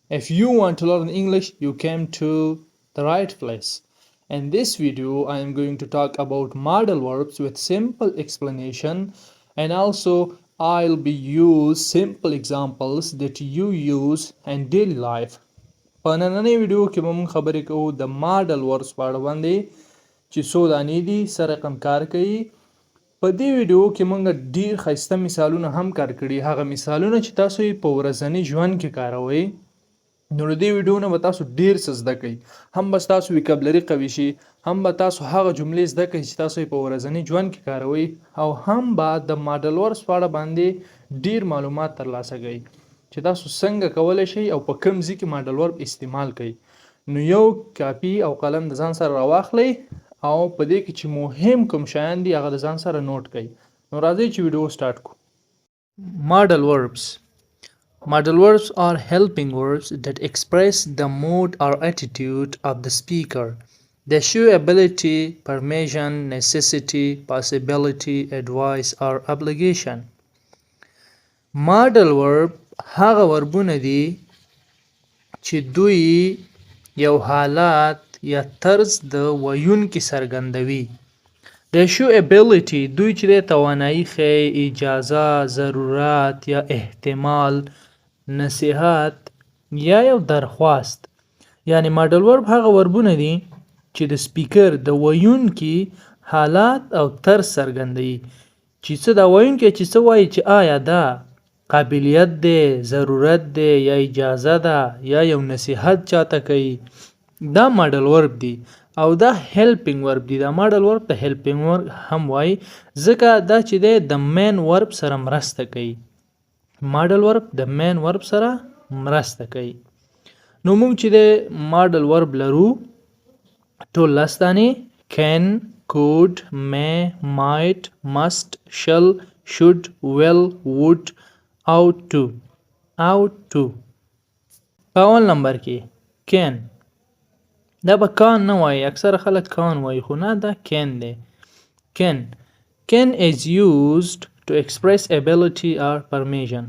If you want to learn English, you came to the right place. In this video, I am going to talk about modal verbs with simple explanation, and also I'll be use simple examples that you use in daily life. په نننۍ ویډیو کې به موږ خبرې کوو د ماډل وربس په اړه باندې چې څو دانې دي سره رقم کار کوي. په دې ویډیو کې موږ ډیر ښایسته مثالونه هم کار کړي، هغه مثالونه چې تاسو یې په ورځني ژوند کې کاروئ. نو د دې ویډیو نه به تاسو ډیر څه زده کوئ، هم به تاسو وکابلري قوي شي، هم به تاسو هغه جملې زده کوئ چې تاسو یې په ورځني ژوند کې کاروئ، او هم به د ماډل وربس په اړه باندې ډیر معلومات ترلاسه کړئ چې تاسو څنګه کولی شئ او په کوم ځای کې ماډل ورب استعمال کړئ. نو یو کاپي او قلم د ځان سره راواخلئ او په دې کې چې مهم کوم شیان دي هغه د ځان سره نوٹ کړئ. نو راځئ چې ویډیو سٹارټ کړو. Modal verbs. Modal verbs are helping verbs that express the mood or attitude of the speaker. They show ability, permission, necessity, possibility, advice, or obligation. Modal verb هغه وربونه دي چې دوی یو حالات یا طرز د ویونکي څرګندوي. They show ability دوی چې د توانایي ښیي، اجازه، ضرورت یا احتمال، نصیحت یا یو درخواست. یعنی ماډل ورب هغه وربونه دي چې د سپیکر د ویونکي حالات او طرز څرګندوي چې څه دا ویونکی چې څه وایي چې آیا دا قابلیت دی، ضرورت دی یا اجازه ده یا یو نصیحت چاته کوي. دا ماډل ورب دی او دا هیلپینګ ورب دی. دا ماډل ورب ته هیلپینګ ورب هم وایي ځکه دا چې دی د مین ورب سره مرسته کوي. ماډل ورب د مین ورب سره مرسته کوي. نو موږ چې د ماډل ورب لرو ټول لس دانې: can, could, may, might, must, shall, should, will, would, ought to. په اول نمبر کې can. دا به کان نه وایي، اکثر خلک کان وایي خو نه، دا can دی. Can is used to express ability or permission.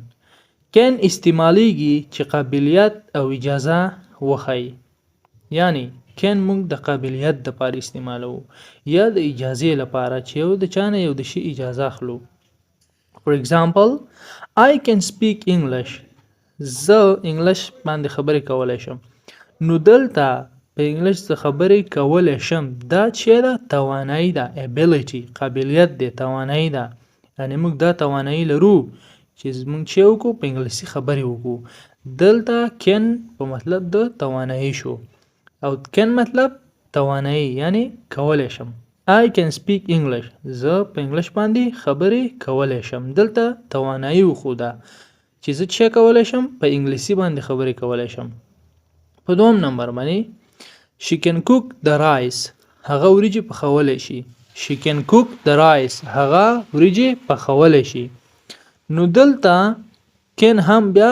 can استعمالیږي چې قابلیت او اجازه وښایي. یعنی can موږ د قابلیت دپاره استعمالوو یا د اجازې لپاره چې یو د چا نه یو د شي اجازه اخلو. For example, I can speak English. زه انګلیش باندې خبرې کولی شم. نو دلته په انګلیش څه خبرې کولی شم دا چې ده توانایي ده، ability، قابلیت دی، توانایي ده. یعنې موږ دا توانایي لرو چې موږ چې وکړو په انګلیسي خبرې وکړو. دلته can په مطلب د توانایي شو او can مطلب توانایي یعنی کولی شم. I can speak English. زه په انګلیش باندې خبرې کولی شم. دلته توانایي وښوده چې زه چې کولی شم په انګلیسي باندې خبرې کولی شم. په دوم نمبر باندې she can cook the rice. هغه وریجې پخولی شي. she can cook the rice. هغه وریجې پخولی شي. نو دلته can هم بیا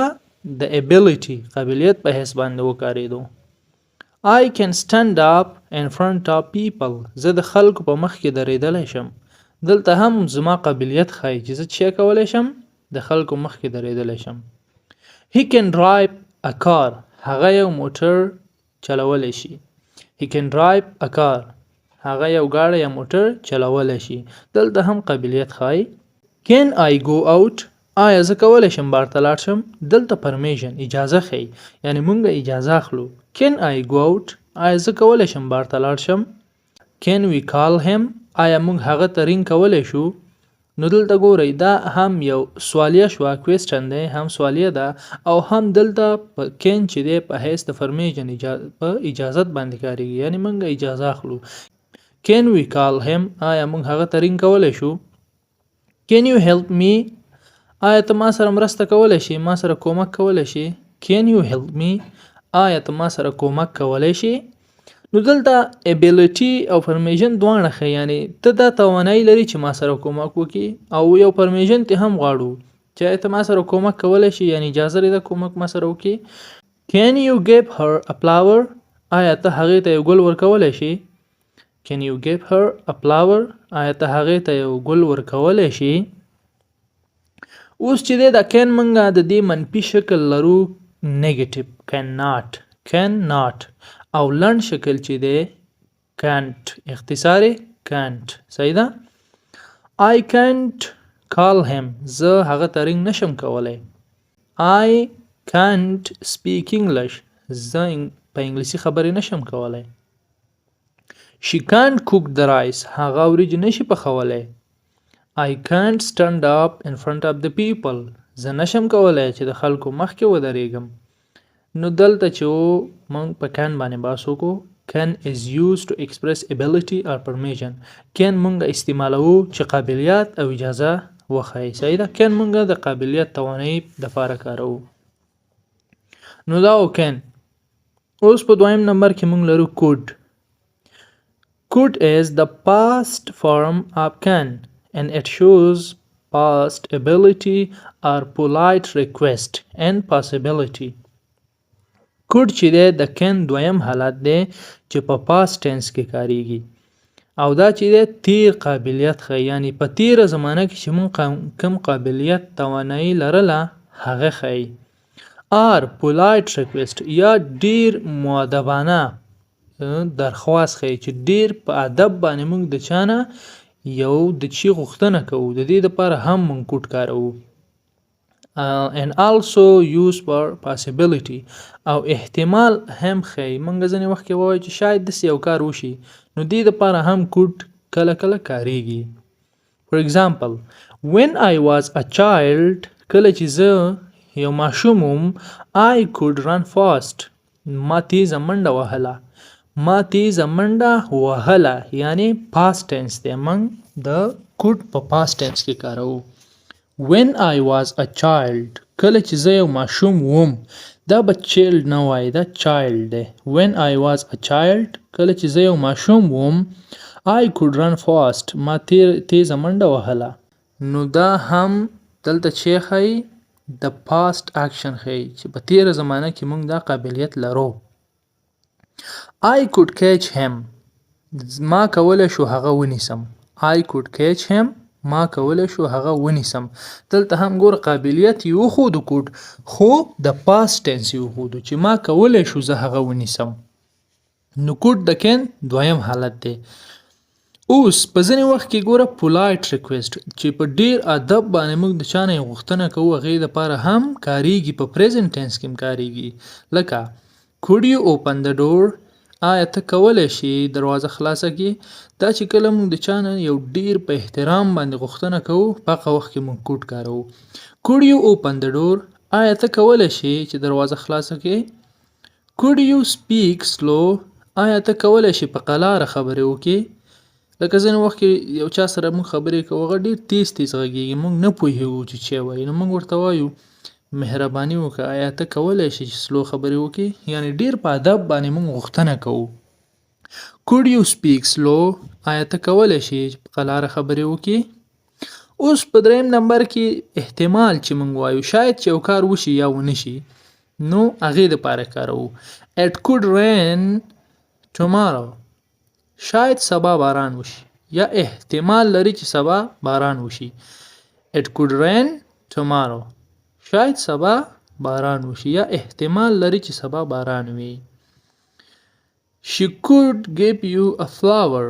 د ability قابلیت په حیث باندې وکارېدو. I can stand up in front of people. زه د خلکو په مخ کې درېدلی شم. دلته هم زما قابلیت ښایي چې زه چې کولی شم د خلکو مخ کې درېدلی شم. He can drive a car. هغه یو موټر چلولی شي. He can drive a car. هغه یو ګاډی یا موټر چلولی شي. دلته هم قابلیت ښایي. Can I go out. آیا زه کولی شم بار ته لاړ شم. دلته پرمیشن اجازه ښیي یعنی موږ اجازه اخلو. Can I go out. آیا زه کولی شم بار ته لاړ شم. Can we call him. آیا موږ هغه ته رینګ کولی شو. نو دلته ګورئ دا هم یو سوالیه شوه، کوېسچن دی، هم سوالیه ده او هم دلته په can چې دی په حیث د فرمیشن په اجازت باندې کارېږي یعنی موږ اجازه اخلو. Can we call him. آیا موږ هغه ته رینګ کولی شو. Can you help me. آیا ته ما سره مرسته کولی شي، ما سره کومک کولی شي. Can you help me. آیا ته ما سره کومک کولی شي. نو دلته ability او پرمیشن دواړه ښه یعنی ته دا توانایي لري چې ما سره کومک وکړي او یو پرمیشن ته هم غواړو چې ته ما سره کومک کولی شي یعنی اجازه لري د کومک ما سره وکړي. Can you give her a flower. آیا ته هغې ته یو ګل ورکولی شي. Can you give her a flower. آیا ته هغې ته یو ګل ورکولی شي. اوس چې دی دا can موږ د دې منفي شکل لرو نیگیټیو cannot او لنډ شکل چې دی can't اختصار can't صحیح ده I can't call him زه هغه ته رنګ نشم کولی I can't speak English زه په انګلیسي خبرې نشم کولی She can't cook the rice هغه وریجې نشي پخولی I can't stand up in front of the people زه نشم کولی چې د خلکو مخکې ودرېږم نو دلته چې موږ په can باندې بحث وکړو can is used to express ability or permission can موږ استعمالوو چې قابلیت او اجازه وښایي صحیح ده can موږ د قابلیت توانایي دپاره کاروو نو دا و can اوس په دویم نمبر کې موږ لرو could is the past form of can and it shows past ability or polite request and possibility could چې دی د can دویم حالت دی چې په past tense کې کاریږي او دا چې دی تیر قابلیت ښیي یعنی په تیره زمانه کې چې موږ کوم قابلیت توانایي لرله هغه ښیي or polite request یا ډیر مؤدبانه درخواست ښیي چې ډیر په ادب باندې موږ د چا نه یو د چی غوښتنه کوو د دې دپاره هم موږ کوډ کاروو and also use for possibility او احتمال هم ښیي موږ ځینې وخت کې ووایو چې شاید داسې یو کار وشي نو دې دپاره هم کوډ کله کله کاریږي for example when I was a child کله چې زه یو ماشوم وم I could run fast ما تیزه منډه وهله یعنی past tense دی موږ د could په past tense کې کاروو when I was a child کله چې زه یو ماشوم وم دا به child نه وایي دا child دی when I was a child کله چې زه یو ماشوم وم I could run fast ما تیزه منډه وهله نو دا هم دلته چې ښیي د past action ښیي چې په تیره زمانه کې موږ دا قابلیت لرو I could catch him ما کولی شو هغه ونیسم I could catch him ما کولی شو هغه ونیسم دلته هم ګور قابلیت یې وښودو کوډ خو د past tense یې وښودو چې ما کولی شو زه هغه ونیسم نو کوډ د can دویم حالت دی اوس په ځینې وخت کې ګوره polite request چې په ډیر ادب باندې موږ د چا نه غوښتنه کوو هغې دپاره هم کاریږي په present tense کې هم کاریږي لکه could you open the door آیا ته کولی شي دروازه خلاصه کړي دا چې کله موږ د چا نه یو ډیر په احترام باندې غوښتنه کوو په هغه وخت کې موږ کوډ کاروو could you open the door آیا ته کولی شي چې دروازه خلاصه کړي could you speak slow آیا ته کولی شي په قلاره خبرې وکړي لکه ځینې وخت کې یو چا سره موږ خبرې کوو هغه ډېر تیز غږیږي موږ نه پوهېږو چې څه وایي نو موږ ورته وایو مهرباني وکړه آیا ته کولی شي چې سلو خبرې وکړي یعنې ډېر په ادب باندې موږ غوښتنه کوو could you speak slow آیا ته کولی شي چې په قلاره خبرې وکړي اوس په دریم نمبر کې احتمال چې موږ وایو شاید چې یو کار وشي یا ونشي نو هغې دپاره کاروو it could rain tomorrow شاید سبا باران وشي یا احتمال لري چې سبا باران وشي it could rain tomorrow شاید سبا باران وشي یا احتمال لري چې سبا باران وي she could give you a flower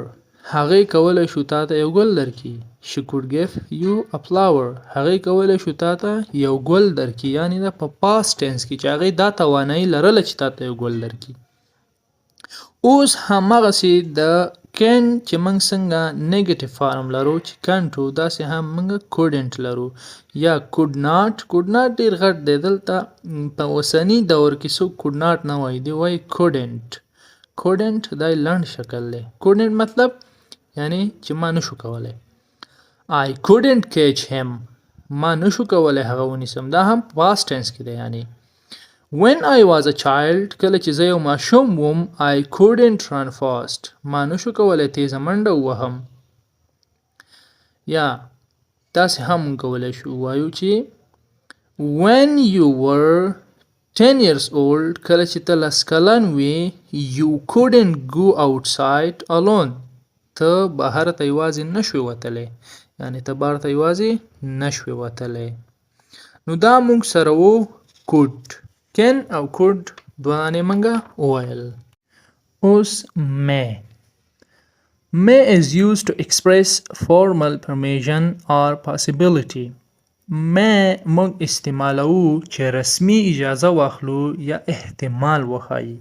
هغې کولی شو تا ته یو ګل درکړي she could give you a flower هغې کولی شو تا ته یو ګل درکړي یعنې دا په past tense کې چې هغې دا توانایي لرله چې تا ته یو ګل درکړي اوس همغسې د can چې موږ څنګه نیګیټیو فارم لرو چې can't داسې هم موږ couldn't لرو یا could not ډېر غټ دی دلته په اوسني دور کې څوک could not نه وایي دی وایي couldn't دا لنډ شکل دی couldn't مطلب یعنی چې ما نشو کولی I couldn't catch him ما نشو کولی هغه ونیسم دا هم past tense کې دی یعنی when I was a child کله چې زه یو ماشوم وم I couldn't run fast ما نشو کولی تیزه منډه ووهم یا داسې هم کولی شو وایو چې when you were 10 years old کله چې ته 10 کلن وې you couldn't go outside alone ته بهر ته یوازې نشوې وتلی یعنې ته بهر ته یوازې نشوې وتلی نو دا موږ سره و could can او could دوه دانې منګه وویل. اوس may is used to express formal permission or possibility. may موږ استعمالوو چې رسمي اجازه واخلو یا احتمال وښایي.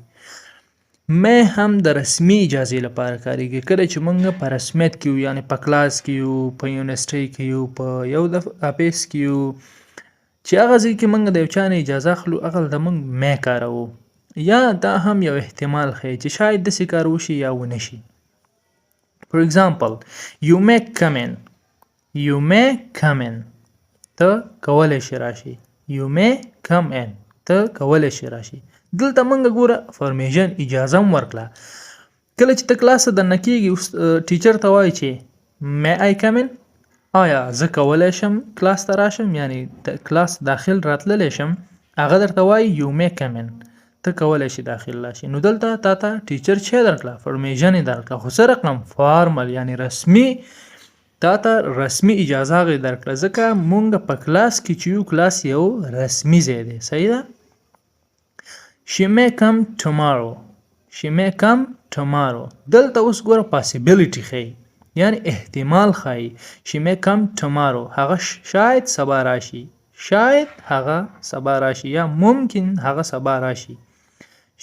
may هم د رسمي اجازې لپاره کاریږي کله چې موږ په رسمیت کې یو یعنی په کلاس کې یو په یونیورسټۍ کې یو په یو د اپیس کې یو چې هغه ځای کې موږ د یو چا نه اجازه اخلو هغه د موږ may کاروو یا دا هم یو احتمال ښیي چې شاید داسې کار وشي یا ونه شي. For example, you may come in. You may come in. ته کولی شي راشي. You may come in. ته کولی شي راشي. دلته موږ ګوره فرمیشن اجازه هم ورکړه. کله چې ته کلاس ته دننه کېږي ټیچر ته وایي چې may I come in؟ آیا زه کولی شم کلاس ته راشم یعنی د کلاس داخل راتللی شم؟ هغه درته وایي you may come in. ته کولی شي داخل راشي. نو دلته تا ته ټیچر چې درکړه فرمیشن یې درکړه خو څه رقم فارمل یعنی رسمي تا ته رسمي اجازه هغې درکړه ځکه مونږ په کلاس کې چې یو کلاس یو رسمي ځای دی. صحیح ده؟ She may come tomorrow. She may come tomorrow. دلته اوس ګوره possibility ښیي یعنی احتمال ښایي. She may come tomorrow. هغه شاید سبا راشي. شاید هغه سبا راشي یا ممکن هغه سبا راشي.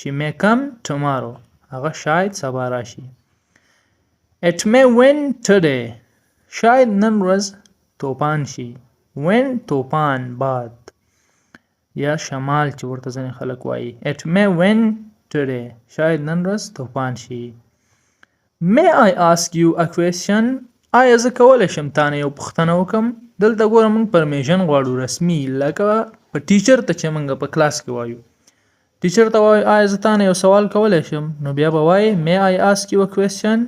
She may come tomorrow. هغه شاید سبا راشي. It may win today. شاید نن ورځ توپان شي. win توپان باد یا شمال چې ورته ځینې خلک وایي. It may win today. شاید نن ورځ توپان شي. May I ask you a question? آیا زه کولی شم تا نه یو پوښتنه وکړم؟ دلته ګوره موږ پرمیشن غواړو رسمي لکه په ټیچر ته چې موږ په کلاس کې وایو. ټیچر ته وایو آیا زه تا نه یو سوال کولی شم؟ نو بیا به وایي May I ask you a question?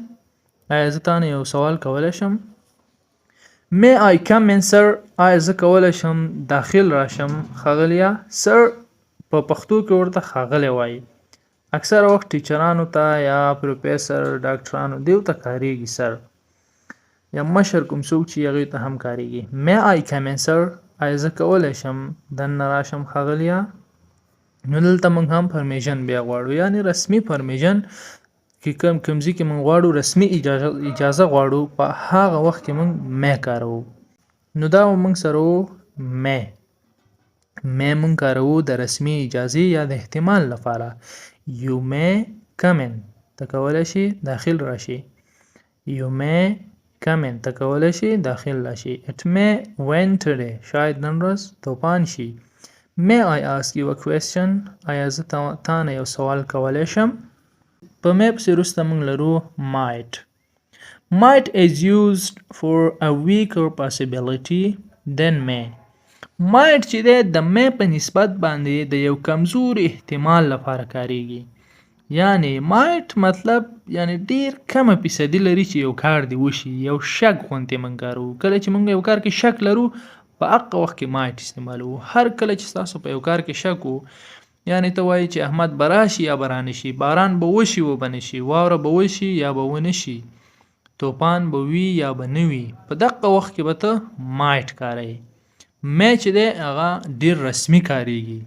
آیا زه تا نه یو سوال کولی شم؟ May I come in sir? آیا زه کولی شم داخل راشم ښاغلیه؟ سر په پښتو کې ورته ښاغلی وایي. اکثره وخت ټیچرانو ته یا پروفیسر ډاکټرانو دیو ته کاریږي سر یا مشر کوم څوک چې هغوی ته هم کاریږي. May I come in sir? آیا زه کولی شم دننه راشم ښاغلیه؟ نو دلته موږ هم پرمیشن بیا غواړو یعنی رسمي پرمیشن کې کوم ځای کې موږ غواړو رسمي اجازه غواړو په هغه وخت کې موږ may کاروو. نو دا موږ سره و may موږ کاروو د رسمي اجازې یا د احتمال لپاره. You may come in. ته کولی شي داخل راشي. You may come in. ته کولی شي داخل راشي. It may win today. شاید نن ورځ توپان شي. May I ask you a question? آیا زه تا نه یو سوال کولی شم؟ په may پسې وروسته موږ لرو might. Might is used for a weaker possibility than may. might چې دی د may په نسبت باندې د یو کمزور احتمال لپاره کاریږي. یعنی might مطلب یعنی ډیر کمه فیصدي لري چې یو کار دی وشي. یو شک غوندې موږ کاروو. کله چې موږ یو کار کې شک لرو په هغه وخت کې might استعمالوو. هر کله چې تاسو په یو کار کې شک وو یعنی ته وایي چې احمد به راشي یا به رانشي، باران به وشي و به نشي، واوره به وشي یا به ونه شي، توپان به وي یا به نه وي، په دغه وخت کې به ته might کاروې. may چې دی هغه ډیر رسمي کاریږي.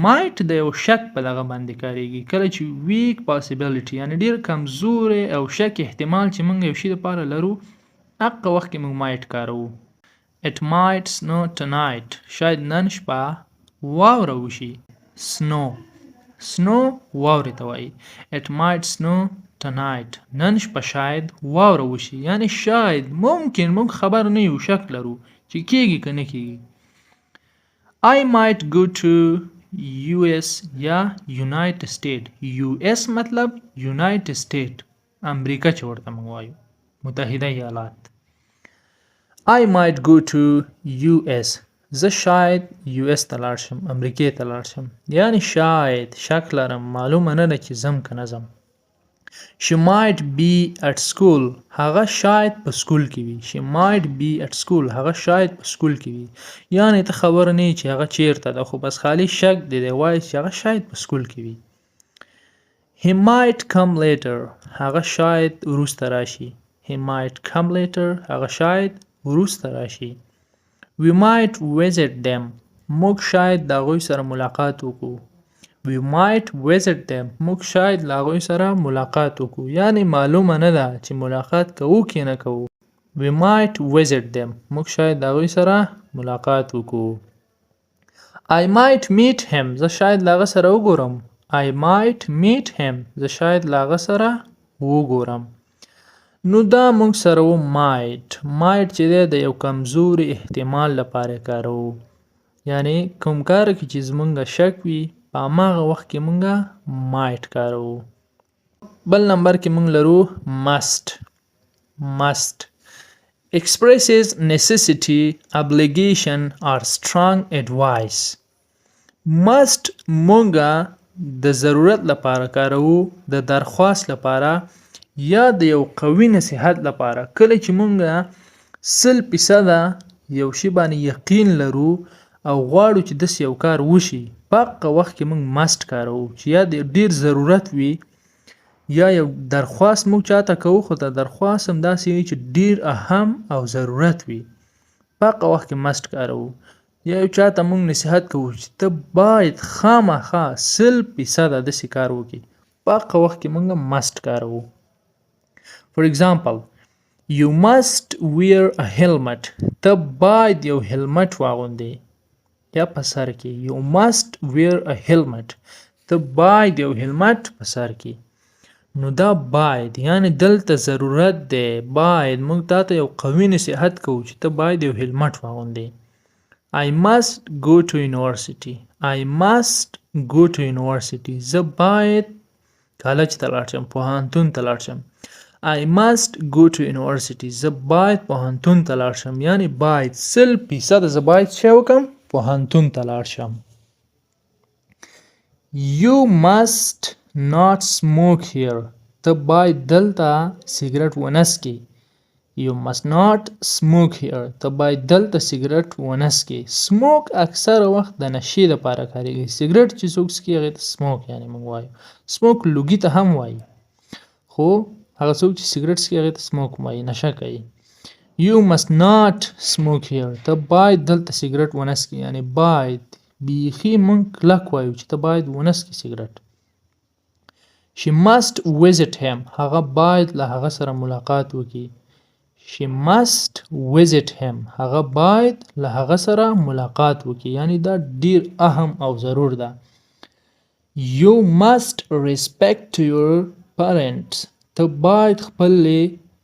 might د یو شک په دغه باندې کاریږي کله چې weak possibility یعنی ډیر کمزورې او شک احتمال چې موږ یو شي لپاره لرو هغه وخت کې موږ might کاروو. It might snow tonight. شاید نن شپه واوره وشي. snow واورې ته وایي. It might snow tonight. نن شپه شاید واوره وشي یعنی شاید ممکن موږ خبر نه یو شک لرو چې کېږي که نه کېږي. I might go to US یا United States. US مطلب United States امریکا چې ورته موږ وایو متحده ایالات. I might go to US. زه شاید US ته لاړ شم امریکې ته لاړ شم یعنی شاید شک لرم معلومه نه ده چې ځم که نه ځم. She might be at school. هغه شاید په سکول کې وي. She might be at school. هغه شاید په سکول کې وي یعنی ته خبر نه یې چې هغه چیرته ده خو بس خالی شک دی وایي چې هغه شاید په سکول کې وي. He might come later. هغه شاید وروسته راشي. He might come later. هغه شاید وروسته راشي. We might visit them. موږ شاید د هغوی سره ملاقات وکړو. we might visit them موږ شاید له هغوی سره ملاقات وکړو یعنی معلومه نه ده چې ملاقات کوو که نه کوو we might visit them موږ شاید له هغوی سره ملاقات وکړو I might meet him زه شاید له هغه سره وګورم I might meet him زه شاید له هغه سره وګورم نو دا موږ سره و might چې دی د یو کمزوري احتمال لپاره کارو یعنی کوم کار کې چې زمونږ شک وي په هماغه وخت کې مونږه might کارو بل نمبر کې مونږ لرو must expresses necessity obligation or strong advice must مونږه د ضرورت لپاره کارو د درخواست لپاره یا د یو قوي نصیحت لپاره کله چې مونږه 100% یو شی باندې یقین لرو او غواړو چې داسې یو کار وشي په هغه وخت کې موږ مست کارو چې یا د ډیر ضرورت وي یا یو درخواست موږ چاته کوو خو دا درخواست هم داسې وي چې ډیر اهم او ضرورت وي په هغه وخت کې مست کارو یا یو چاته موږ نصیحت کوو چې ته باید خامخا 100% داسې کار وکړي په هغه وخت کې موږ مست کارو For example, you must wear a helmet. ته باید یو هلمټ واغوندې یا په سر کې you must wear a helmet. ته باید یو هلمټ په سر کې نو دا باید یعنی دلته ضرورت دی باید موږ تاته یو قوي نصیحت کوو چې ته باید یو هلمټ واغوندې I must go to university. I must go to university. زه باید کالج ته لاړ شم پوهنتون ته لاړ شم I must go to university. زه باید پوهنتون ته لاړ شم یعنی باید 100% زه باید څه وکړم پوهنتون ته لاړ شم You must not smoke here. ته باید دلته سیګریټ ونه څکې You must not smoke here. ته باید دلته سیګریټ ونه څکې سموک اکثره وخت د نشې لپاره کارېږي سیګریټ چې څوک څکي هغې ته سموک یعنی موږ وایو سموک لوګي ته هم وایي خو هغه څوک چې سیګریټ څکي هغې ته سموک وایي نشه کوي You must not smoke here. ته باید دلته سیګریټ ونه څکې یعنی باید بیخي موږ کلک وایو چې ته باید ونه څکې سیګریټ She must visit him. هغه باید له هغه سره ملاقات وکړي She must visit him. هغه باید له هغه سره ملاقات وکړي یعنی دا ډیر اهم او ضرور ده You must respect your parents. ته باید خپل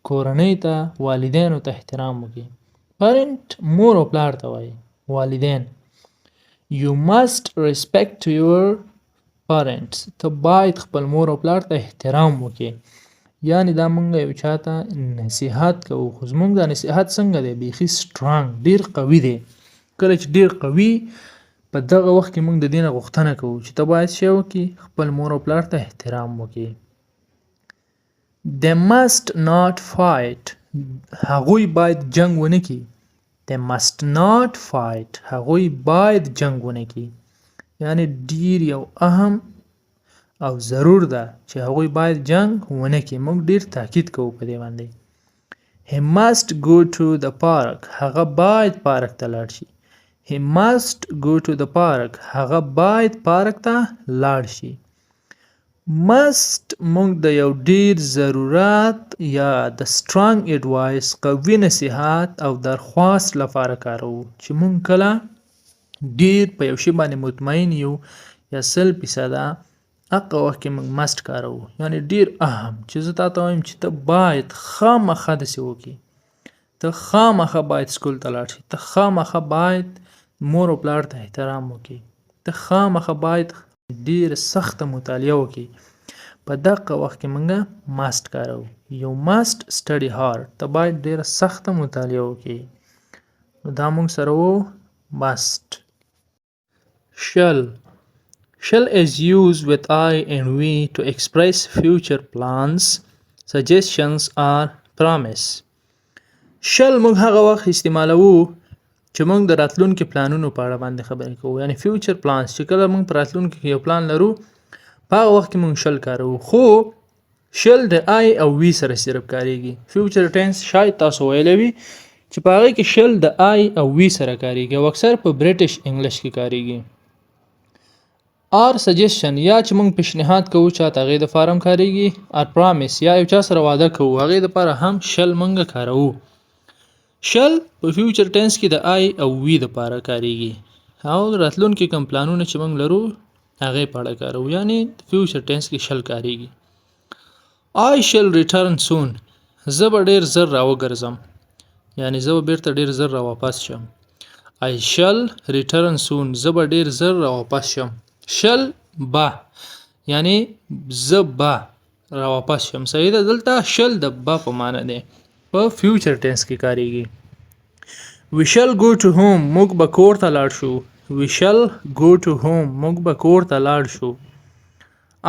کورنۍ ته والدینو ته احترام وکړي parent مور او پلار ته وایي والدین You must respect your parents. ته باید خپل مور او پلار ته احترام وکړي یعنی دا مونږ یو چاته نصیحت کوو خو زمونږ دا نصیحت څنګه دی بیخي strong ډیر قوي دی کله چې ډیر قوي په دغه وخت کې مونږ د دې نه غوښتنه کوو چې ته باید څه وکړي خپل مور او پلار ته احترام وکړي They must not fight. هغوی باید جنگ ونه کړي They must not fight. هغوی باید جنگ ونه کړي یعنی ډیر یو اهم او ضرور ده چې هغوی باید جنگ ونه کړي موږ ډیر تاکید کوو په دې باندې He must go to the park. هغه باید پارک ته لاړ شي He must go to the park. هغه باید پارک ته لاړ شي must موږ د یو ډیر ضرورت یا د strong advice قوي نصیحت او درخواست لپاره کارو چې موږ کله ډیر په یو شی باندې مطمئن یو یا 100% هغه وخت کې موږ must کارو یعنی ډیر اهم چې زه تاته وایم چې ته باید خامخا داسې وکړې ته خامخا باید سکول ته لاړ شې ته خامخا باید مور او پلار ته احترام وکړې ته خامخا باید ډیر سخته مطالعه وکړي په دغه وخت کې موږ must کارو You must study hard. ته باید ډیره سخته مطالعه وکړي نو دا موږ سره و must Shall is used with I and we to express future plans, suggestions or promise. Shall موږ هغه وخت استعمالوو چې موږ د راتلونکي پلانونو په اړه باندې خبرې کوو یعنی future plans چې کله موږ په راتلونکي کې یو پلان لرو په هغه وخت کې موږ شل کاروو خو شل د I او we سره صرف کاریږي future tense شاید تاسو ویلی وي چې په هغې کې شل د I او we سره کاریږي او اکثر په برټش انګلیش کې کاریږي آر سجیشن یا چې موږ پیشنهاد کوو چاته هغې دپاره هم کارېږي. آر پرامیس یا یو چا سره واده کوو هغې دپاره هم شل موږ کاروو. شل په فیوچر ټینس کې د آی او وي دپاره کارېږي او راتلونکي کوم پلانونه چې موږ لرو هغې په اړه کاروو، یعنې فیوچر ټینس کې شل کارېږي. I shall return soon. زه به ډېر زر راوګرځم، یعنې زه به بیرته ډېر زر راواپس شم. I shall return soon. زه به ډېر زر راواپس شم. شل به یعنې زه به راواپس شم. صحیح ده، دلته شل د به په معنی دی، په فیوچر ټینس کې کارېږي. We shall go to home. موږ به کور ته لاړ شو. We shall go to home. موږ به کور ته لاړ شو.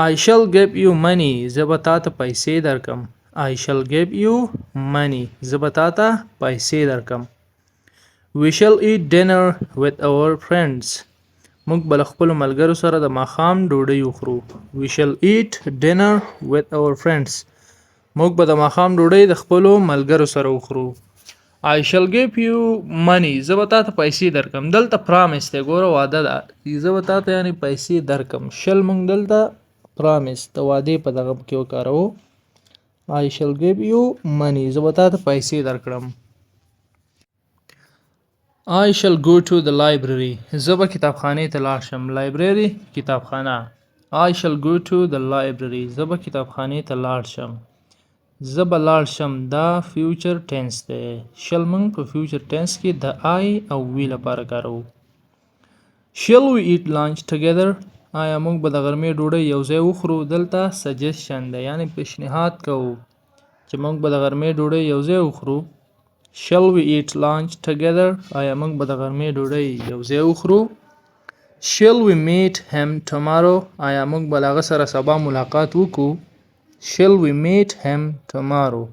I shall give you money. زه به تا ته پیسې درکم. I shall give you money. زه به تا ته پیسې درکم. We shall eat dinner with our friends. موږ به له خپلو ملګرو سره د ماښام ډوډۍ وخورو. We shall eat dinner with our friends. موږ به د ماښام ډوډۍ د خپلو ملګرو سره وخورو. I shall give you money. زه به تا ته پیسې درکم. دلته پرامیس دی، ګوره واده ده. زه به تا ته یعنې پیسې درکم. شل موږ دلته پرامیس د وعدې په دغه کې وکاروو. I shall give you money. زه به تا ته پیسې درکړم. I shall go to the library. زه به کتابخانې ته لاړ شم. Library کتابخانه. I shall go to the library. زه به کتابخانې ته لاړ شم. زه به لاړ شم دا فیوچر ټینس دی. شل موږ په فیوچر ټینس کې د آی او وي لپاره کاروو. Shall we eat lunch together? آیا موږ به د غرمې ډوډۍ یو ځای وخورو؟ دلته سجیشن دی، یعنې پیشنهاد کوو چې موږ به د غرمې ډوډۍ یو ځای وخورو. Shall we eat lunch together? آیا موږ به د غرمې ډوډۍ یو ځای وخورو. Shall we meet him tomorrow? آیا موږ به له هغه سره سبا ملاقات وکړو. Shall we meet him tomorrow?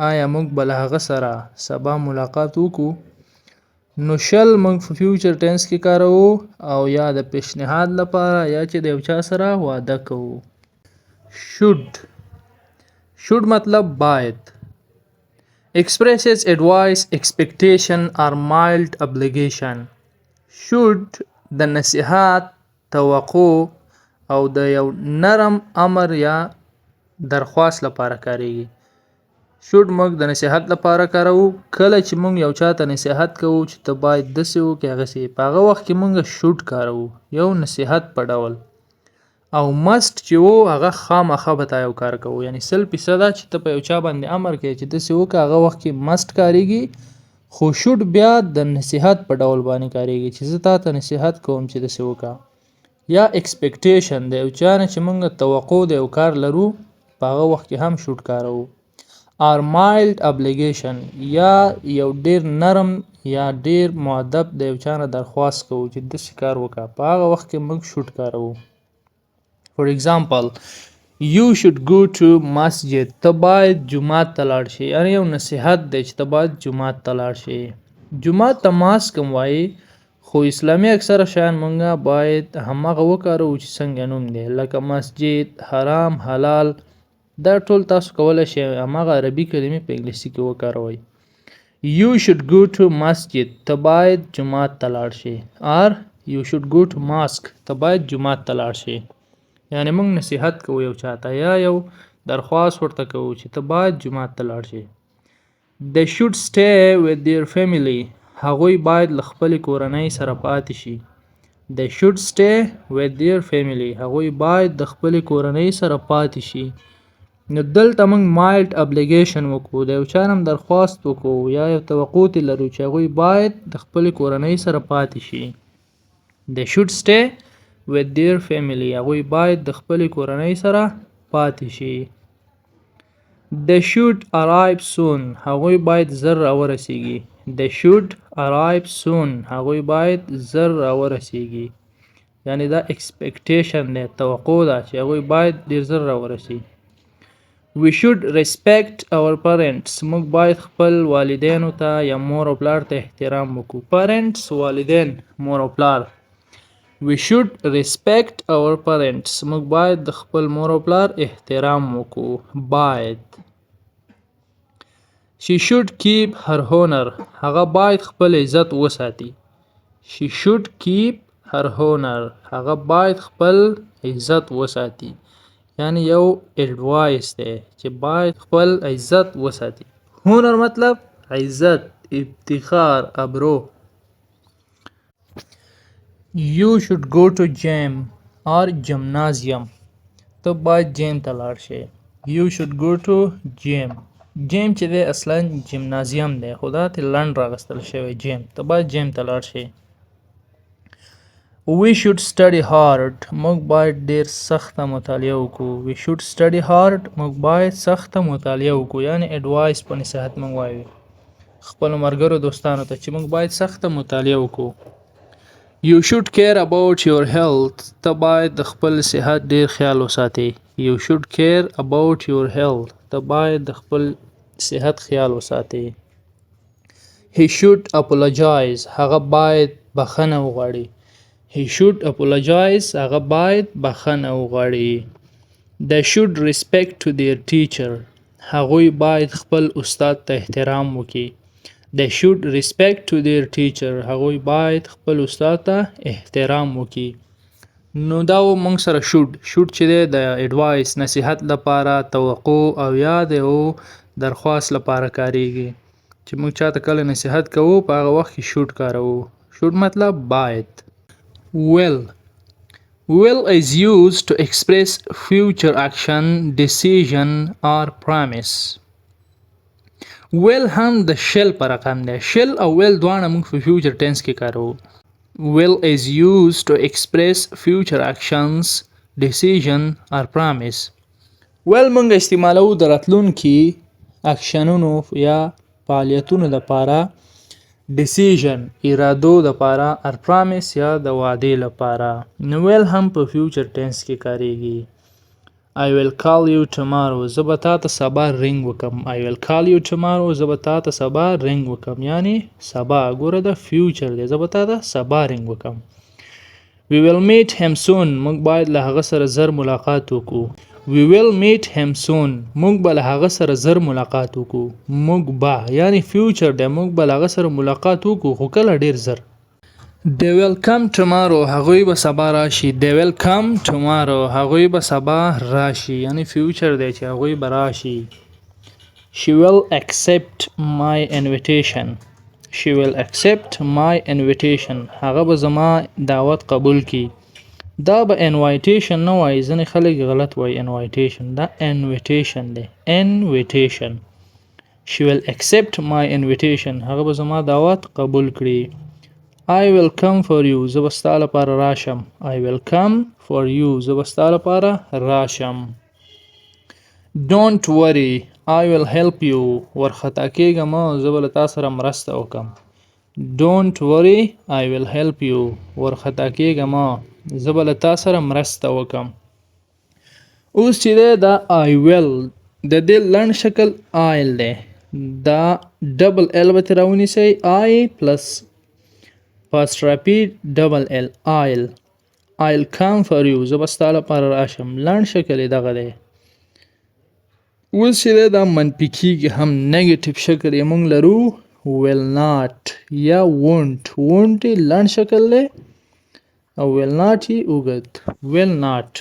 آیا موږ به له هغه سره سبا ملاقات وکړو. نو شل موږ په فیوچر ټینس کې کاروو او یا د پیشنهاد لپاره یا چې د یو چا سره واده کوو. should مطلب باید. expresses advice, expectation or mild obligation. should د نصیحت، توقع او د یو نرم امر یا درخواست لپاره کاریږي. should موږ د نصیحت لپاره کاروو. کله چې موږ یو چا ته نصیحت کوو چې ته باید داسې وکړې هغسې، په هغه وخت کې موږ should کاروو، یو نصیحت په ډول. او must چې و هغه خامخا به تا یو کار کوو، یعنې 100% چې ته په یو چا باندې امر کوې چې داسې وکړه، هغه وخت کې must کاریږي. خو should بیا د نصیحت په ډول باندې کاریږي چې زه تا ته نصیحت کوم چې داسې وکړه. یا expectation د یو چا نه چې موږ توقع د یو کار لرو، په هغه وخت کې هم should کاروو. or mild obligation یا یو ډیر نرم یا ډیر مؤدب د یو چا نه درخواست کوو چې داسې کار وکړه، په هغه وخت کې موږ should کاروو. For example, you should go to masjid. ته باید جومات ته لاړ شې، یعنې یو نصیحت دی چې ته باید جومات ته لاړ شې. جومات ته ماسک هم وایي، خو اسلامي اکثره شیان موږ باید هماغه وکاروو چې څنګه نوم دی، لکه مسجد، حرام، حلال. دا ټول تاسو کولی شئ هماغه عربي کلمې په انګلیسي کې وکاروئ. You should go to masjid. ته باید جومات ته لاړ شې. or you should go to mosque. ته باید جومات ته لاړ شې. یعنې موږ نصیحت کوو یو چاته یا یو درخواست ورته کوو چې ته باید جومات ته لاړ شې. They should stay with their family. هغوی باید له خپلې کورنۍ سره پاتې شي. They should stay with their family. هغوی باید د خپلې کورنۍ سره پاتې شي. نو دلته موږ mild obligation وکړو، د یو چا نه درخواست وکړو یا یو توقع ترې لرو چې هغوی باید د خپلې کورنۍ سره پاتې شي. They should stay with their family. هغوی باید د خپلې کورنۍ سره پاتې شي. They should arrive soon. هغوی باید زر راورسیږي. They should arrive soon. هغوی باید زر راورسیږي. یعنې دا expectation دی، توقع ده چې هغوی باید ډېر زر راورسي. We should respect our parents. موږ باید خپل والدینو ته یا مور او پلار ته احترام وکړو. Parents والدین، مور او پلار. We should respect our parents. موږ باید د خپل مور او پلار احترام وکړو. باید. She should keep her honor. هغه باید خپل عزت وساتي. She should keep her honor هغه باید خپل عزت وساتي یعنی یو ایڈوایس دی چې باید خپل عزت وساتي honor مطلب عزت افتخار ابرو You should go to gym or gymnasium ته باید جیم ته لاړ شې You should go to gym جیم چې دی اصلا جیمنازیم دی خو دا ترې لنډ راغستل شوی جیم ته باید جیم ته لاړ شې We should study hard موږ باید ډیر سخته مطالعه وکړو We should study hard موږ باید سخته مطالعه وکړو یعنی اډوایس په نصیحت موږ وایو خپلو ملګرو دوستانو ته چې موږ باید سخته مطالعه وکړو You should care about your health ته باید د خپل صحت ډیر خیال وساتې You should care about your health ته باید د خپل صحت خیال وساتې He should apologize هغه باید بخښنه وغواړي He should apologize هغه باید بخښنه وغواړي They should respect to their teacher هغوی باید خپل استاد ته احترام وکړي They should respect to their teacher هغوی باید خپل استاد ته احترام وکړي نو دا و موږ سره should چې دی د اډوایس نصیحت لپاره توقع او یا د درخواست لپاره کاریږي چې موږ چاته کله نصیحت کوو په هغه وخت کې should کاروو should مطلب باید Will is used to express future action, decision or promise. Will هم د shall پر رقم دی shall او will دواړه موږ په future tense کې کاروو Will is used to express future actions, decision or promise. Will موږ استعمالو د راتلونکي اکشنونو یا فعالیتونو لپاره decision ارادو لپاره or promise یا د وعدې لپاره نو will هم په future tense کې کاریږي I will call you tomorrow زه به تا ته سبا رنګ وکم I will call you tomorrow زه به تا ته سبا رنګ وکم یعنی سبا ګوره د future دی زه به تا ته سبا رنګ وکم We will meet him soon موږ باید له هغه سره زر ملاقات وکړو We will meet him soon موږ به له هغه سره زر ملاقات وکړو موږ به یعنی future دی موږ به له هغه سره ملاقات وکړو خو کله ډیر زر They will come tomorrow هغوی به سبا راشي They will come tomorrow هغوی به سبا راشي یعنی future دی چې هغوی به راشي She will accept my invitation She will accept my invitation هغه به زما دعوت قبول کی دا به invitation نه وایي ځینې خلک غلط وایي invitation دا invitation دی invitation She will accept my invitation هغه به زما دعوت قبول کړي I will come for you زه به ستا لپاره راشم I will come for you زه به ستا لپاره راشم Don't worry I will help you ورخطا کېږه مه زه به له تا سره مرسته وکم Don't worry I will help you ورخطا کېږه مه زه به له تا سره مرسته وکم اوس چې دی دا I will د دې لنډ شکل I'll دی دا ډبل L به ترې راونیسئ I plus apostrophe double L I'll come for you زه به ستا لپاره راشم لنډ شکل یې دغه دی اوس چې دی دا منفي کېږي هم نیګیټیو شکل یې موږ لرو will not یا won't یې لنډ شکل دی او will not یې اوږد will not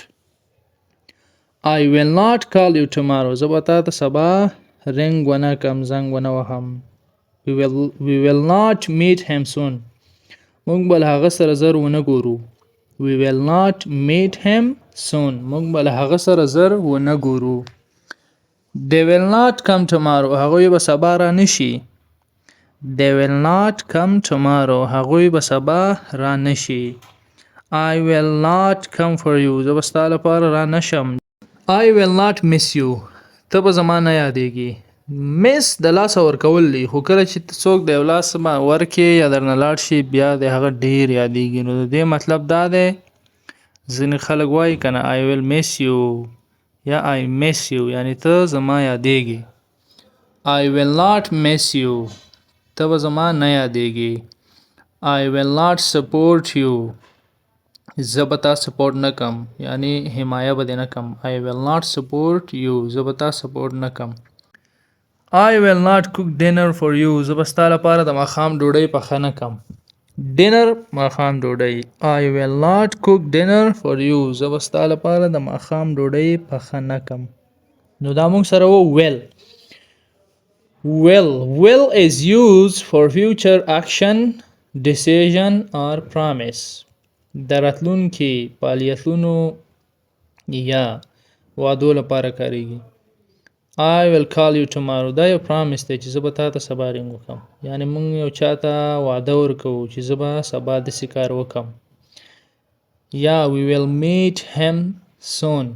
I will not call you tomorrow زه به تا ته سبا رنګ ونه کم زنګ ونه وهم We will not meet him soon موږ به له هغه سره زر ونه ګورو We will not meet him soon موږ به له هغه سره زر ونه ګورو They will not come tomorrow هغوی به سبا را نشي They will not come tomorrow هغوی به سبا را نشي I will not come for you زه به ستا لپاره را نشم I will not miss you ته به زما نه یادېږي مس د لاسه ورکول دی خو کله چې څوک د یو لاس ورکې یا درنه لاړ شي بیا د هغه ډیر یادېږي نو د دې مطلب دا دی ځینې خلک وایي که نه I will miss you یا I miss you یعنی ته زما یادېږي I will not miss you ته به زما نه یادېږي I will not support you زه به تا سپورټ نه کم یعنی حمایه به دې نه کم I will not support you زه به تا سپورټ نه کم I will not cook dinner for you زه به ستا لپاره د ماښام ډوډۍ پخه نه کم ډینر ماښام ډوډۍ. I will not cook dinner for you. زه به ستا لپاره د ماښام ډوډۍ پخه نه کم. نو دا موږ سره و will. Will is used for future action, decision or promise. د راتلونکي فعالیتونو یا وعدو لپاره کاریږي. I will call you tomorrow. دا یو پرامیس دی چې زه به تا ته سبا رینګ وکم. یعنی موږ یو چاته وعده ورکوو چې زه به سبا داسې کار وکم. یا we will meet him soon.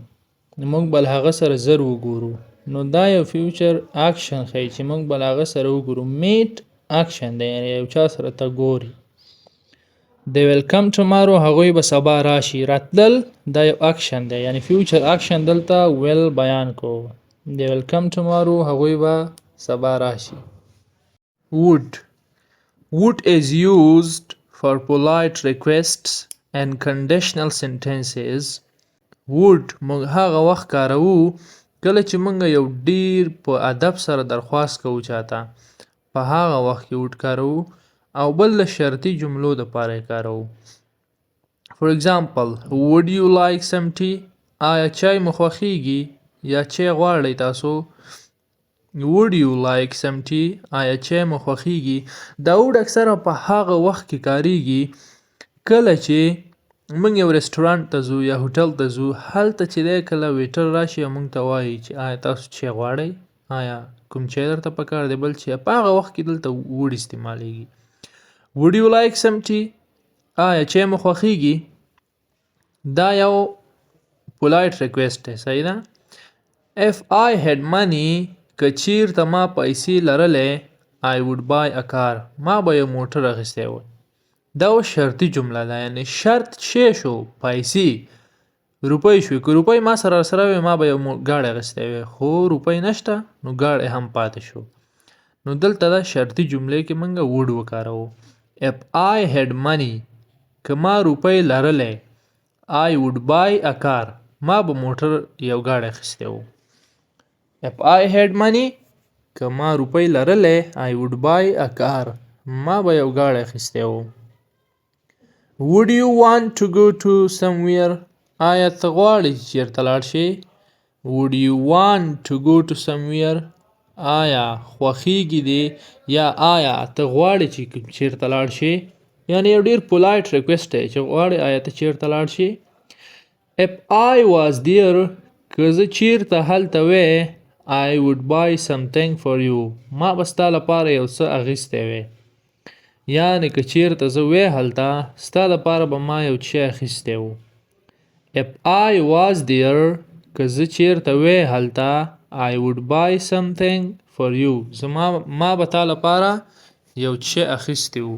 موږ به له هغه سره ژر وګورو. نو دا یو فیوچر اکشن ښیي چې موږ به له هغه سره وګورو. meet اکشن دی یعنی یو چا سره ته ګوري. They will come tomorrow. هغوی به سبا راشي. راتلل دا یو اکشن دی یعنی فیوچر اکشن دلته will بیان کوو. They will come tomorrow. هغوی به سبا راشي. Would is used for polite requests and conditional sentences. Would موږ هغه وخت کاروو کله چې موږ یو ډیر په ادب سره درخواست کوو چاته. په هغه وخت کې would کاروو او بل د شرطي جملو دپاره یې کاروو. For example, would you like some tea? آیا چای مو خوښیږي یا چای غواړئ تاسو؟ Would you like some tea? آیا چای مو خوښیږي؟ دا would اکثره په هغه وخت کې کاریږي کله چې موږ یو رستورانت ته ځو یا هوټل ته ځو. هلته چې دی کله ویټر راشي او موږ ته وایي چې آیا تاسو چای غواړئ؟ آیا کوم چای درته پکار دی بل چای؟ په هغه وخت کې دلته would استعمالیږي. Would you like some tea? آیا چای مو خوښیږي؟ دا یو polite request دی. صحیح ده؟ If I had money که چیرته ما پیسې لرلې I would buy a car. ما به یو موټر اخیستی وی. دا و شرطي جمله ده یعنی شرط شی شو پیسې روپۍ شوې. که روپۍ ما سره وی ما به یو ګاډی اخیستی وی خو روپۍ نشته نو ګاډی هم پاتې شو. نو دلته دا شرطي جملې کې موږ would وکاروو. If I had money که ما روپۍ لرلې I would buy a car. ما به موټر یو ګاډی اخیستی و. If I had money که ما روپۍ لرلې I would buy a car. ما به یو ګاډی اخیستی و. Would you want to go to somewhere? آیا ته غواړې چې چیرته لاړ شې؟ Would you want to go to somewhere? آیا خوښیږي دې یا آیا ته غواړې چې چیرته لاړ شې؟ یعنی یو ډیر پولایټ ریکویسټ دی چې غواړې آیا ته چیرته لاړ شې؟ If I was there که زه چیرته هلته وی I would buy something for you. ما به ستا لپاره یو څه اخیستی وی. یعنی که چیرته زه وی هلته ستا لپاره به ما یو څه اخیستی و. If I was there که زه چیرته وی هلته I would buy something for you. ما به تا لپاره یو څه اخیستی و.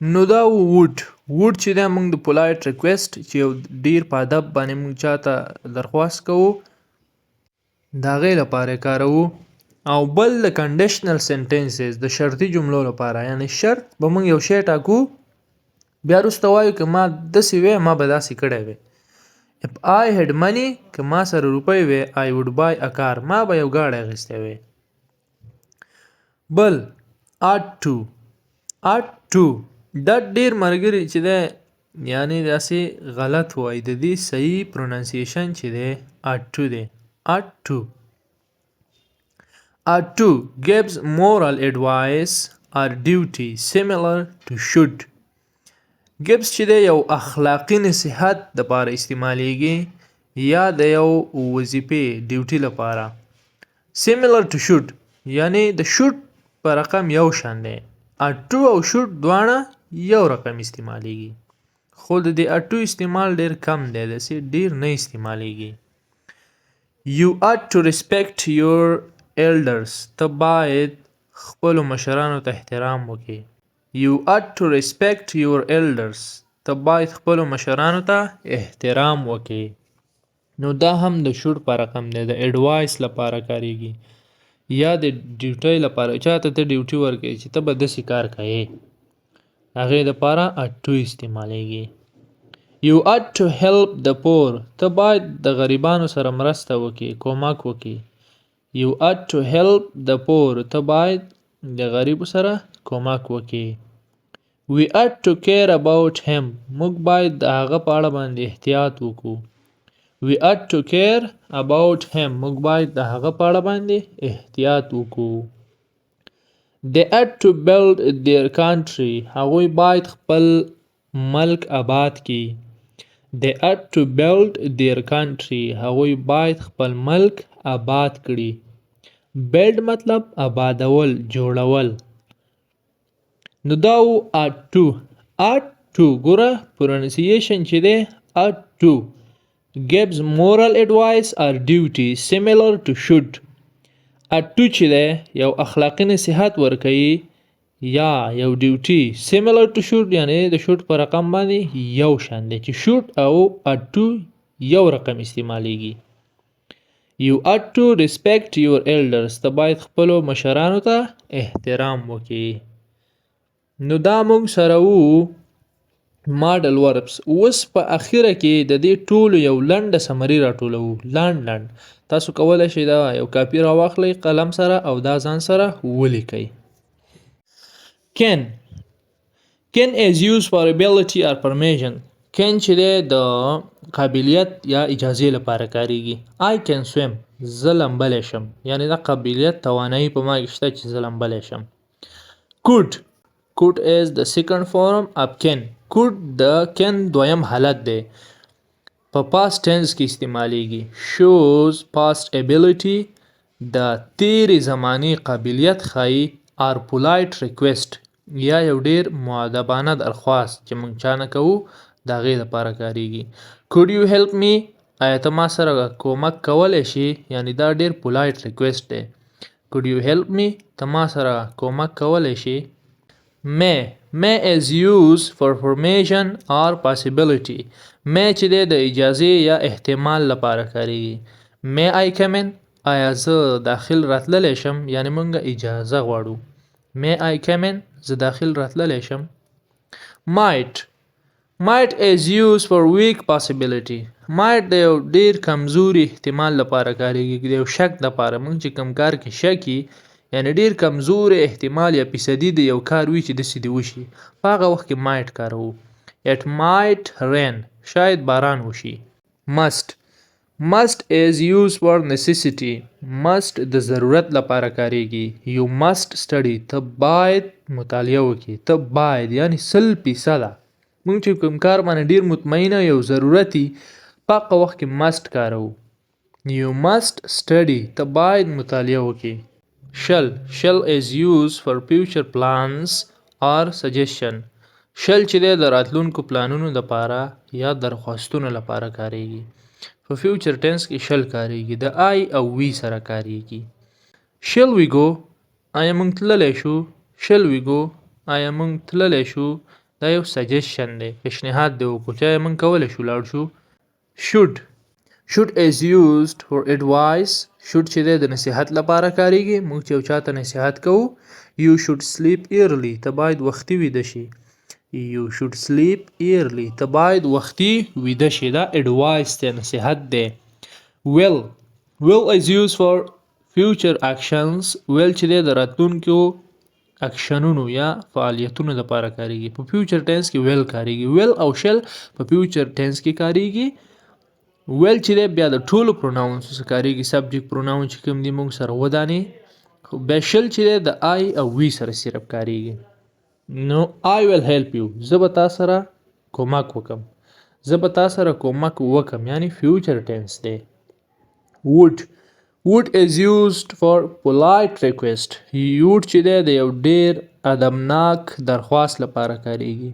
نو دا would چې دا موږ د polite request چې یو ډیر په ادب باندې موږ چاته درخواست کوو د هغې لپاره کاروو. او بل د conditional sentences د شرطي جملو لپاره یعنی شرط به موږ یو شی ټاکو بیا وروسته وایو که ما داسې وی ما به داسې کړی وی. If I had money که ما سره روپۍ وی I would buy a car. ما به یو ګاډی اخیستی وی. بل ought to دا ډیر ملګري چې دی یعنی داسې غلط وایي د دې صحیح پروننسیشن چې دی ought to دی. ought to gives moral advice or duty similar to should. gives چې دی یو اخلاقی نصیحت دپاره استعمالیږي یا د یو وظیفې ډیوټي لپاره. similar to should یعنی د should په رقم یو شان دی. ought to او should دواړه یو رقم استعمالیږي خو د دې ought to استعمال ډیر کم دی داسې ډیر نه استعمالیږي. You ought to respect your elders. ته باید خپلو مشرانو ته احترام وکړې. You ought to respect your elders. ته باید خپلو مشرانو ته احترام وکړې. نو دا هم د should په رقم دی د ایډوایس لپاره کاریږي یا د ډیوټۍ لپاره چاته ته ډیوټي ورکوي چې ته به داسې کار کوې هغې دپاره ought to استعمالیږي. You ought to help the poor. ته باید د غریبانو سره مرسته وکړې کومک وکړې. You ought to help the poor. ته باید د غریبو سره کومک وکړې. We ought to care about him. موږ باید د هغه په اړه باندې احتیاط وکړو. We ought to care about him. موږ باید د هغه په اړه باندې احتیاط وکړو. They ought to build their country. هغوی باید خپل ملک آباد کړي. They ought to build their country. هغوی باید خپل ملک آباد کړي. Build مطلب آبادول، جوړول. نو دا و ought to. ought to ګوره pronunciation چې دی ought to gives moral advice or duty similar to should. ought to چې دی یو اخلاقی نصیحت ورکوي یا یو ډیوټي similar to should یعنی د should په رقم باندې یو شان دی چې should او ought to یو رقم استعمالیږي. You ought to respect your elders. ته باید خپلو مشرانو ته احترام وکړي. نو دا موږ سره وو ماډل وربس. اوس په اخیره کې د دې ټولو یو لنډه سمري راټولو. لنډ تاسو کولی شئ دا یو کاپي راواخلئ قلم سره او دا ځان سره ولیکئ. Can is used for ability or permission. Can چې دی د قابلیت یا اجازې لپاره کاریږي. I can swim. زه لمبلی شم. یعنی دا قابلیت توانایي په ما کې شته چې زه لمبلی شم. Could is the second form of can. could د can دویم حالت دی. په past tense کې استعمالیږي. shows past ability د تیرې زمانې قابلیت ښایي or polite request یا یو ډیر مؤدبانه درخواست چې موږ چا نه کوو د هغې لپاره کاریږي. could you help me؟ آیا ته ما سره کومک کولی شي؟ یعنی دا ډیر polite request دی. could you help me؟ ته ما سره کومک کولی شي؟ May is used for formation or possibility. may چې دی د اجازې یا احتمال لپاره کاریږي. may I come in؟ آیا زه داخل راتللی شم؟ یعنی موږ اجازه غواړو. may I come in؟ زه داخل راتللی شم. might is used for weak possibility. might د یو ډیر کمزوري احتمال لپاره کاریږي. د یو شک لپاره موږ چې کوم کار کې شکی یعنی ډیر کمزوري احتمال یا فیصدي د یو کار وي چې داسې دې وشي په هغه وخت کې might کاروو. it might rain. شاید باران وشي. must is used for necessity. must د ضرورت لپاره کاریږي. you must study. ته باید مطالعه وکړې. ته باید یعنی 100% موږ چې کوم کار باندې ډیر مطمئنه یو ضرورتي په هغه وخت کې must کاروو. you must study. ته باید مطالعه وکړې. shall is used for future plans or suggestion. shall چې دی د راتلونکو پلانونو لپاره یا درخواستونو لپاره کاریږي. په فیوچر ټینس کې shall کاریږي. د I او we سره کاریږي. shall we go؟ آیا موږ تللی شو؟ shall we go؟ آیا موږ تللی شو؟ دا یو سجیشن دی، پیشنهاد دی وکړو چې آیا موږ کولی شو لاړ شو. should is used for advice. should چې دی د نصیحت لپاره کاریږي. موږ چې یو چاته نصیحت کوو. you should sleep early. ته باید وختي ویده شي. you should sleep early. ته باید وختي ویده شي. دا advice دی، نصیحت دی. will is used for future actions. will چې دی د راتلونکو اکشنونو یا فعالیتونو لپاره کاریږي. په فیوچر ټینس کې will کاریږي. will او shall په فیوچر ټینس کې کاریږي. will چې دی بیا د ټولو پروناونس سره کاریږي. سبجیکټ پروناون چې کوم دي موږ سره ودانې. بیا shall چې دی د I او we سره صرف کاریږي. نو I will help you. زه به تا سره کومک وکم. زه به تا سره کومک وکم یعنی فیوچر ټینس دی. would is used for polite request. would چې دی د یو ډیر ادبناک درخواست لپاره کاریږي.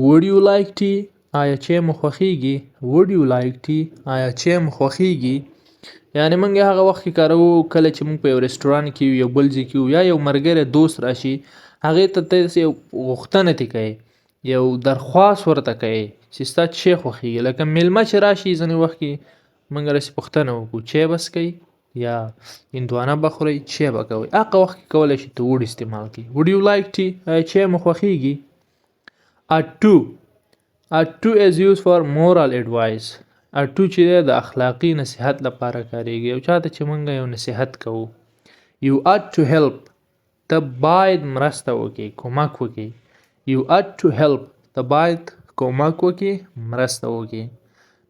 would you like tea؟ آیا چای مو خوښیږي؟ would you like tea؟ آیا چای مو خوښیږي؟ یعنی موږ هغه وخت کې کاروو کله چې موږ په یو رستورانت کې یو بل ځای کې یا یو ملګری دوست راشي هغې ته تاسې یو غوښتنه ترې کوئ، یو درخواست ورته کوئ چې ستا چای خوښیږي. لکه میلمه چې راشي ځینې وخت کې موږ راسې پوښتنه وکړو چای به څښئ یا هندوانه به خورئ، چای به کوئ. هغه وخت کې کولی شي ته would استعمال کړئ. would you like tea؟ آیا چای مو خوښیږي؟ ought to is used for moral advice. ought to چې دی د اخلاقي نصیحت لپاره کاریږي. یو چاته چې موږ یو نصیحت کوو. you ought to help. ته باید مرسته وکړې، کومک وکړې. You ought to help. ته باید کومک وکړې، مرسته وکړې.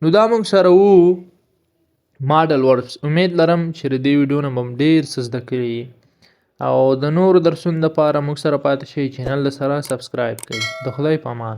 نو دا موږ سره ماډل وربس. امید لرم چې د دې ویډیو نه به هم ډېر څه زده کړي او د نورو درسونو دپاره موږ سره پاتې شئ. چینل سره سبسکرایب کړئ. د خدای په امان.